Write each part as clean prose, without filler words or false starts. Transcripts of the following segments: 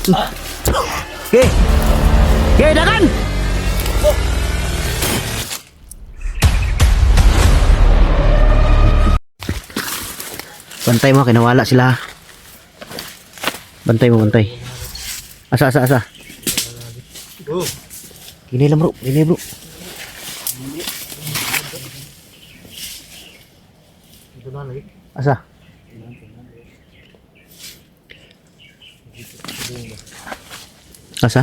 Okay. Okay, dagan! Bantay mo, kinawala sila. Bantay mo, bantay. Asa. Gini lang bro, gini bro. Asa? Asa?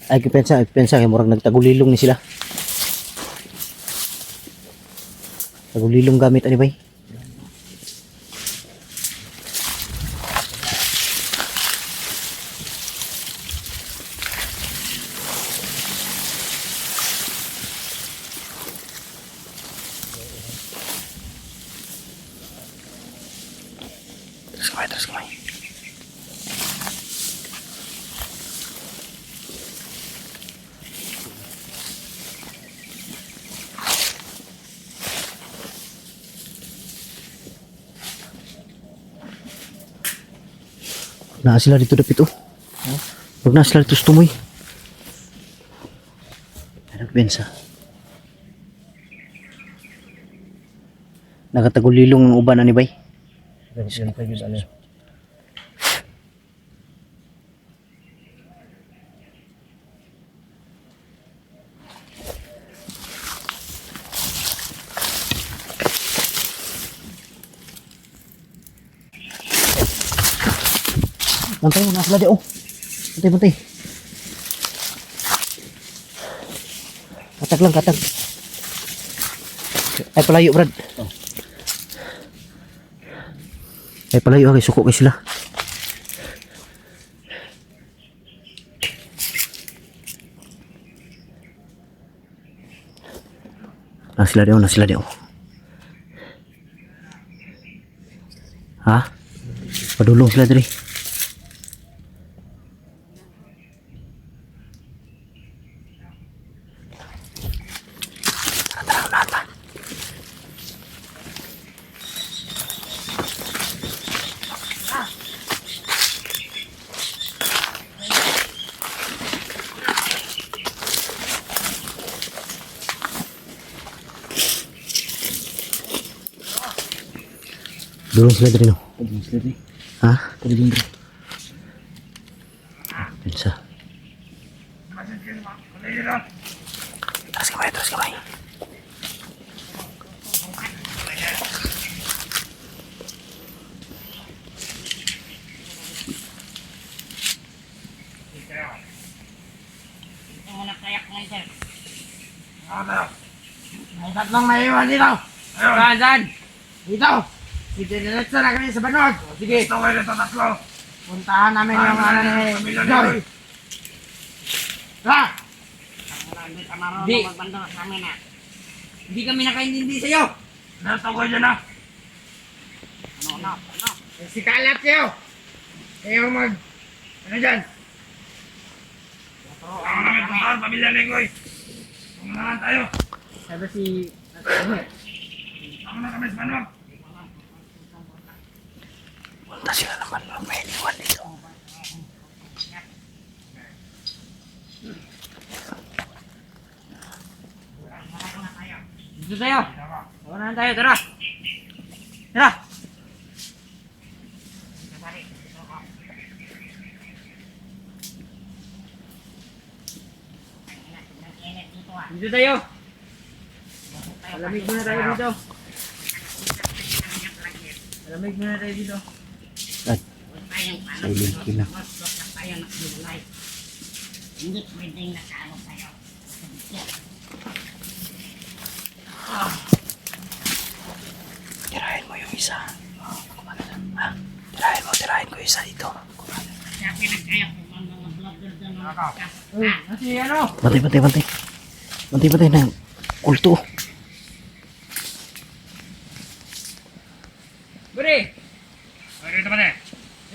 Ay, kipensa kay murag nagtagulilong ni sila. Tagulilong gamit ani bay? Terus kamay. Naa sila dito dapit oh. Huwag na sila dito sa tumoy. Ano bensa? Nakatagulilong ang uban ani bay? Bantay mo, nasa ladi, oh. Bantay. Katag lang. Ay, palayo, Brad. Ay, palayo, okay, suko kayo sila. Nasa ladi, oh. Ha? Padulong sila diri. Dulong sila diri no. Ha? Dulong diri. Bisa. Terus kamay. May tatlong maiwan dito. Saan? Dito. Diretso na kami sa Banog. Sige. Gusto ko rin ito tatlo. Puntahan namin yung ano ni Joy. Ha? Hindi kami nakaintindi sa'yo. Nato ko dyan na. Ano? Si Kalat sa'yo. Kayo ano dyan? Ako namin puntahan, pamilya Lengoy. Pumuntahan tayo. Sabi si... Ako na kami sa Banog. Punta sila naman, may iniwan dito. Dito tayo. Unahan tayo, tara. Dito tayo. Palamig muna tayo dito. At silent kill lang. Hindi pwedeng nakaano tayo. Tirahin mo yung isa. Ha? Tirahin ko yung isa dito. Kaya pinagkaya ko ang mga vlogger dyan mga kasi ano? Bantay na kulto.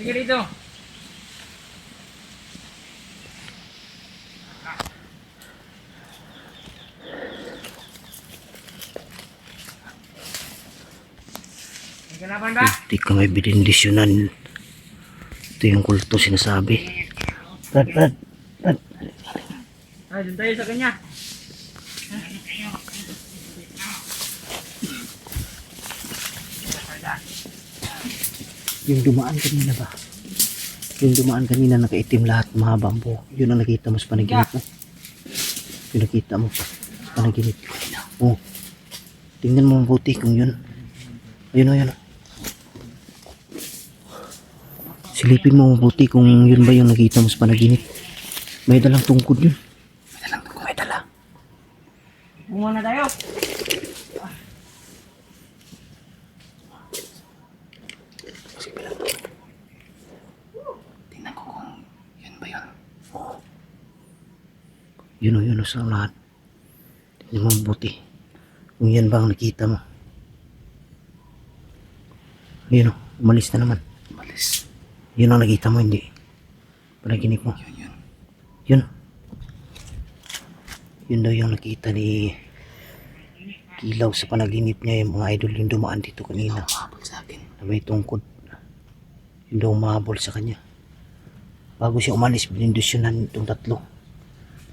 Sige dito. May kalaban ba? Hindi ka may binindisyonan. Ito yung kulto sinasabi. Brad. Ay, dun tayo sa kanya. Yung dumaan kanina ba? Yung dumaan kanina nakaitim lahat mahabang buhok. Yun ang nakita mo sa panaginip mo. Yung nakita mo sa panaginip kanina. Oh. Tingnan mo mabuti kung yun. Ayun o, yun o. Silipin mo mabuti kung yun ba yung nakita mo sa panaginip. May dalang tungkod yun. May dalang tungkod, may dala. Muna tayo. Tingnan ko kung yun ba yun. Oo. Yun o sa lahat. Tingnan mo mabuti. Kung yan ba ang nakita mo. Yun o, umalis na naman. Umalis. Yun ang nakita mo, hindi. Panaginip mo. Yun. Yun daw yung nakita ni Kilaw sa panaginip niya, yung mga idol yung dumaan dito kanina. Mahabol sa akin. Na may tungkod. Yun daw mahabol sa kanya. Bago siya umalis, binindusyonan itong tatlo.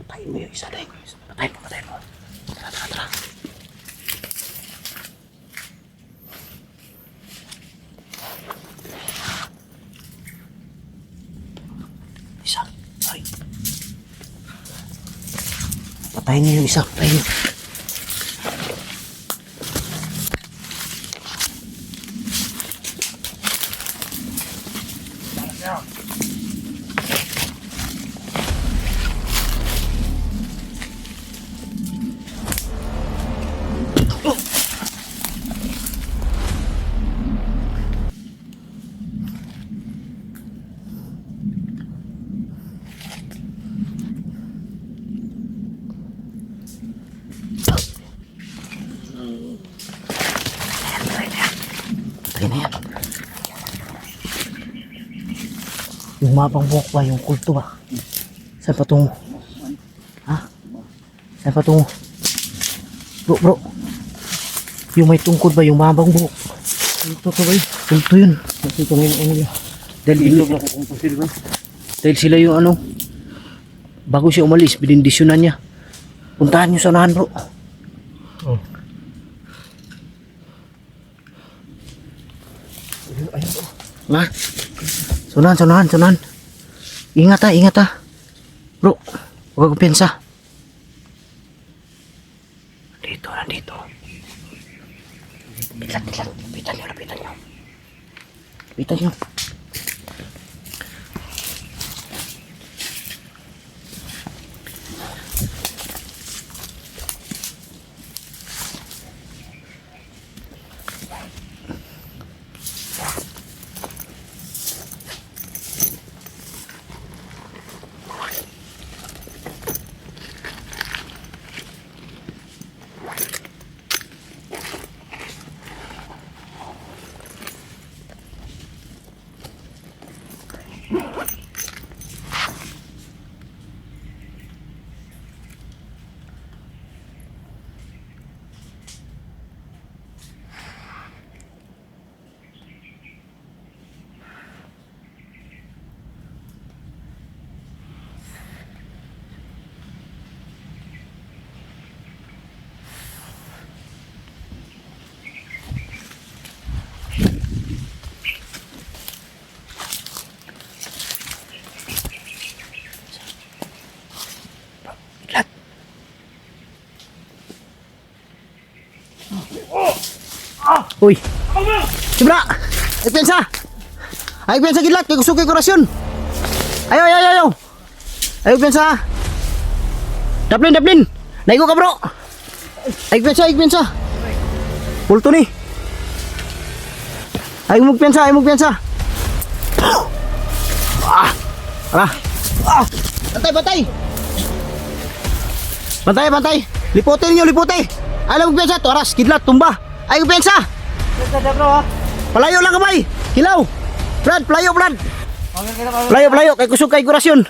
Patayin mo yung isa dahil. Patayin mo. Tara. Isa. Ay. Patayin niyo yung isa. Patayin niyo. Patay na yan. Yung mapang buhok ba? Yung kulto ba? Saan patungo? Ha? Saan patungo? Bro. Yung may tungkod ba? Yung mapang buhok? Kulto ka ba yun? Kulto yun. Nakita mo yung nila. Dahil sila yung ano, bago siya umalis, binindisyonan niya. Puntahan niyo sa unahan, bro. Oh. Ayun, bro. Nga. Sunahan. Ingat ha. Bro, huwag kang pensa. Nandito. Lapitan nyo. Uy. Sibra. Ay pensa gidlat kay gusto kay korasyon. Ayo. Ay pensa. Daplin. Naigo ka, bro. Ay pensa. Pulto ni. Ay mugpensa. Bantay. Liputin. Ay lang mugpensa, toras kidlat tumba. Ay pensa. Bro, ha? Palayo lang kamay. Kilaw. Brad, playo, Brad. Playo, kay kusog kay kurasyon.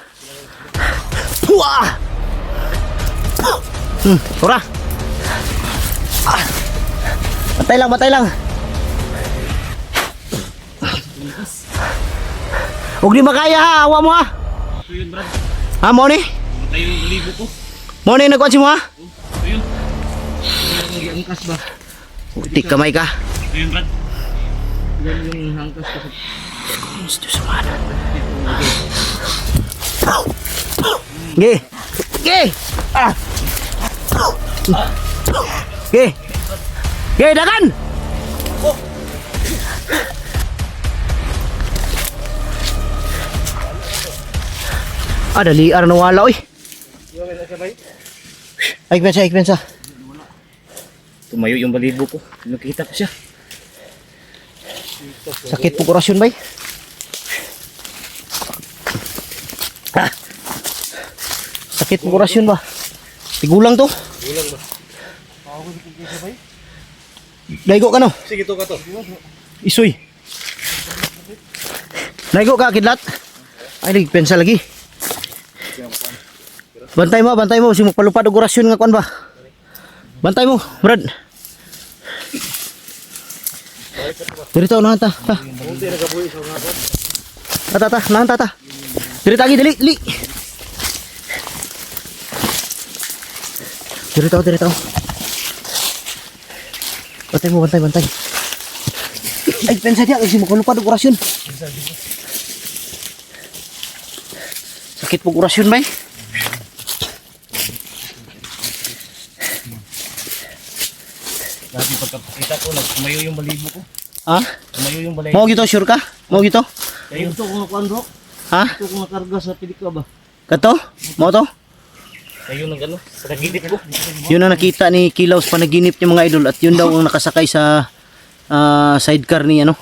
Wah. Ora. Batay lang. Huwag di makaya ha, awa mo ha. Ito yun, Brad. Ha, mo ni? Matay yung balibo ko. Mo ni nagkuhan si mo ha? Ito yun. Ito yung angkas ba? Utik kamay ka. Ito yun, Brad. Yan yung hangkas ko. Gusto sa mana. Ge. Ah. Ge, dagan. Dali na wala oy. Ay pensa. Tumayo yung balibo ko. Nakita ko siya. Sakit po kurasyon bay. Sakit po kurasyon ba? Tigulang to. Daigo ka no? Sige, ito ka to. Isoy. Daigo ka kidlat. Ay pensa lagi. Bantay mo si magpalupad og orasyon nga kuan ba. Bantay mo, Brad. Dirito na ta. Ta. Dirito lagi dili. Dirito. Bantay. Ay, pensa dia kasi magpalupad og orasyon. Sakit po orasyon bay. Dati pagkapakita ko, tumayo yung balibo ko. Ha? Tumayo yung balibo. Mau gitu sure ka? Mau gitu? Ayun. Ito kung nakuan bro. Ha? Ito kung nakarga sa pelikula ba? Kato? Mau to? Ayun ang sa nagigit ko. Yun ang nakita ni Kilaw sa panaginip niya mga idol at yun daw ang nakasakay sa sidecar ni ano?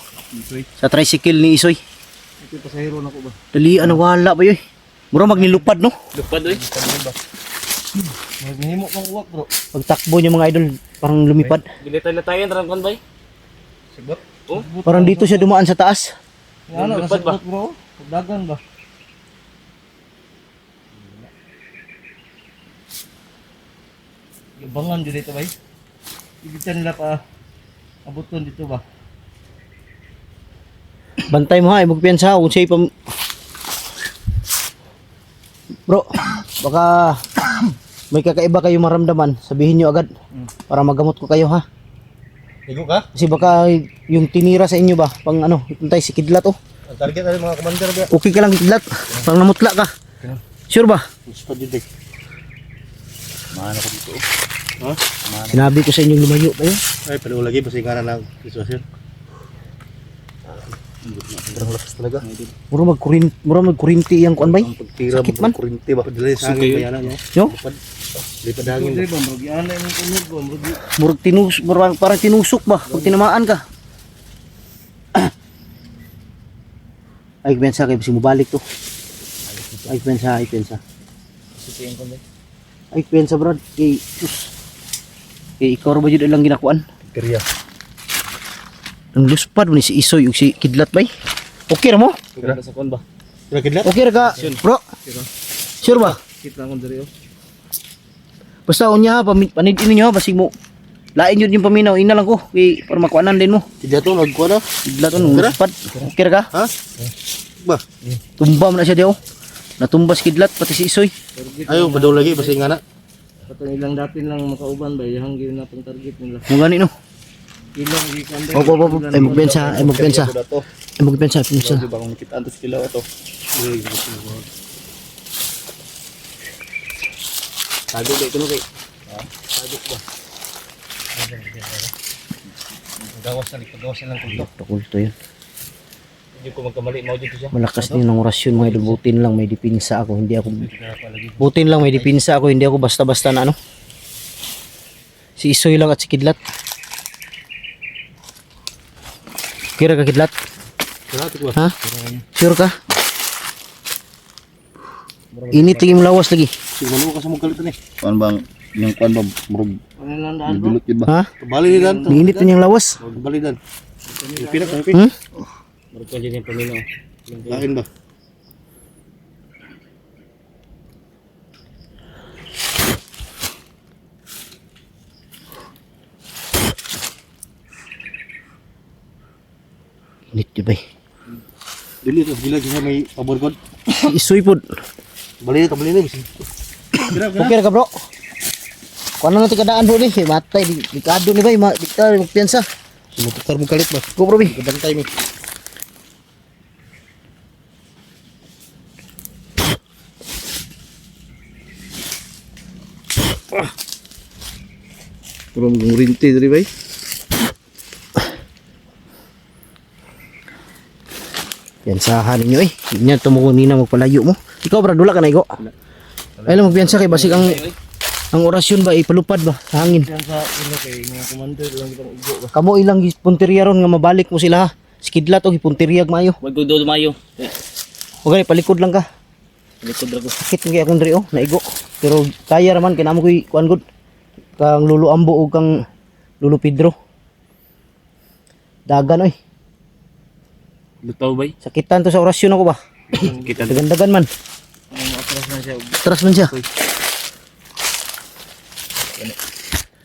Sa tricycle ni Isoy. Ito pasahero na ko ba? Dali wala ba yoy? Mura magnilupad no? Lupad oy. Maghimo pang uwak bro. Pagtakbo niya mga idol parang lumipad. Dilitay-litayan ran kon bay. Sibat. Oh, Parang dito siya dumaan sa taas. Ano Lupad ba? nasabot bro? Dagan ba? Ibangan dito ito bay. Ibitan nila pa abuton dito ba? Bantay mo ha, magpiyansa kung siya pam... Bro, baka may kakaiba kayo maramdaman, sabihin nyo agad para magamot ko kayo ha. Ligo ka? Kasi baka yung tinira sa inyo ba, pang ano, ituntay si Kidlat oh. Ang target ay mga commander ba? Okay ka lang Kidlat, parang namutla ka. Sure ba? Gusto didik. Maano ko dito. Ha? Sinabi ko sa inyong lumayo kayo. Ay, pero lagi pasingaran ng sitwasyon. Ang lakas talaga. Mura magkurinti yang kuan bay. Pagtira Sakit man. kurinti ba? Padala sa hangin bayanan nyo. Yo, Lipad hangin ba? Ba murag ana yung tunog ba murag parang tinusok ba pag tinamaan ka. Ay pensa kay bisi mo balik to. Ay pensa. Sisiyan ko ba? Ay pensa brad. Ikaw ra ba jud ilang ginakuan? Kriya. Ang luspad ni si Isoy ug si Kidlat bay. Okay ra mo? Kriya sa kon ba? Kriya kidlat? Okay ra ka, bro? Sure ba? kita ko diri oh. Basta unya panidin niyo basig mo. Lain yun yung paminaw, ina lang ko. Para makuanan din mo. Kidlat to nagkuha na. Kidlat to luspad. Okay ra ka? Ha? Ba? Tumba mo na siya diyo. Natumbas Kidlat pati si Isoy. Ayo, padaw lagi pasingana. Patong ilang datin lang makauban ba yang gyud na pang target nila. Mo gani no. Ilang gikan din. Opo. Ay magpensa. Pinsa. Di ba kung kita antos kilaw ito? Tago ba ito no kay? Tago ba? Gawas na lang kulto. Pakulto yun. Hindi ko magkamali mo dito siya. Malakas din ang orasyon mga idol. Butin lang may dipinsa ako. Butin lang may dipinsa ako. Hindi ako basta-basta na ano. Si Isoy lang at si Kidlat. Kira ka Kidlat? Ha? Sure ka? Init lagi lawas lagi. Siguro ka sa mong kalit ni. Kuan bang yung kuan ba murag Ano lang daan bro? bilot yun ba? Ha? Bali ni dan. Init din yung lawas. Bali dan. Pila ka Hmm? Marupkan dyan yung pamino. Lain ba? Init di bay. Dili to, gila sa may pabor god. Isoy pod. Bali na. Okay ra ka bro. Kuan na natin kadaan bro ni. Matay di kado ni bay, dikta magpiyansa. Sumutukar mo kalit ba? Go bro bi. Kabantay mi. Pero ngurinti diri bay. Piyansahan ninyo eh. Hindi niya tumuko nina magpalayo mo. Ikaw bro, dula ka na igo. Ay lang magpiyansa kay basig ang orasyon ba ipalupad ba sa hangin. Yan sa ilo kay mga commander lang kitang igo ba. Kamo ilang punteriya ron nga mabalik mo sila ha. Skidlat o punteriya mayo. Wag ko do lumayo. O gani palikod lang ka. Likod ra ko. Sakit nga akong diri oh, naigo. Pero kaya raman kay namo koy kuan gud. Kang Lulu Ambo o kang Lulu Pedro. Dagan oy. Lutaw bay. Sakitan to sa orasyon ako ba. Kita Dagan-dagan man. ang atras na siya. Atras man siya.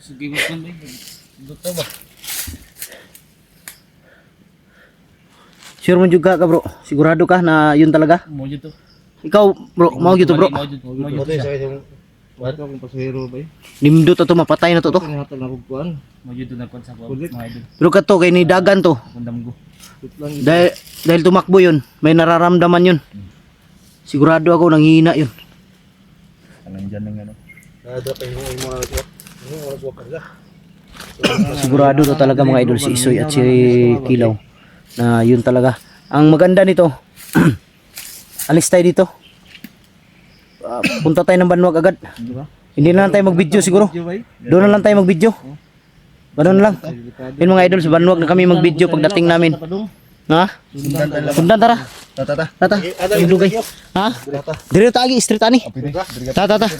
Sige mo kun bay. Lutaw ba? Sure mo juga ka bro. Sigurado ka na yun talaga? Mo jud to. Ikaw bro, mau gitu bro. Mo jud. Mo jud. Matay sa isang Wala akong pasahero bay. Nimdo to mapatay na to. Kinahatag na kog kuan. Mo jud na kon sa mga idol. Pero kato kay ni dagan to. Kundam ko. Dahil tumakbo yun, may nararamdaman yun. Sigurado ako nanghihina yun. Anong dyan ng ano. Nada pa yung mga tuwak. Wala buwak ka. Sigurado to talaga mga idol si Isoy at si Kilaw. Na yun talaga. Ang maganda nito, alis tayo dito. Punta tayo ng Banwag agad. Hindi na lang tayo mag-video siguro. Doon na lang tayo mag-video. Ganun lang. Yun mga idol, sa Banwag na kami mag-video pagdating namin. Ha? Sundan tara. Tata. Tata. Dugay. Ha? Dire ta agi street ani. Tata.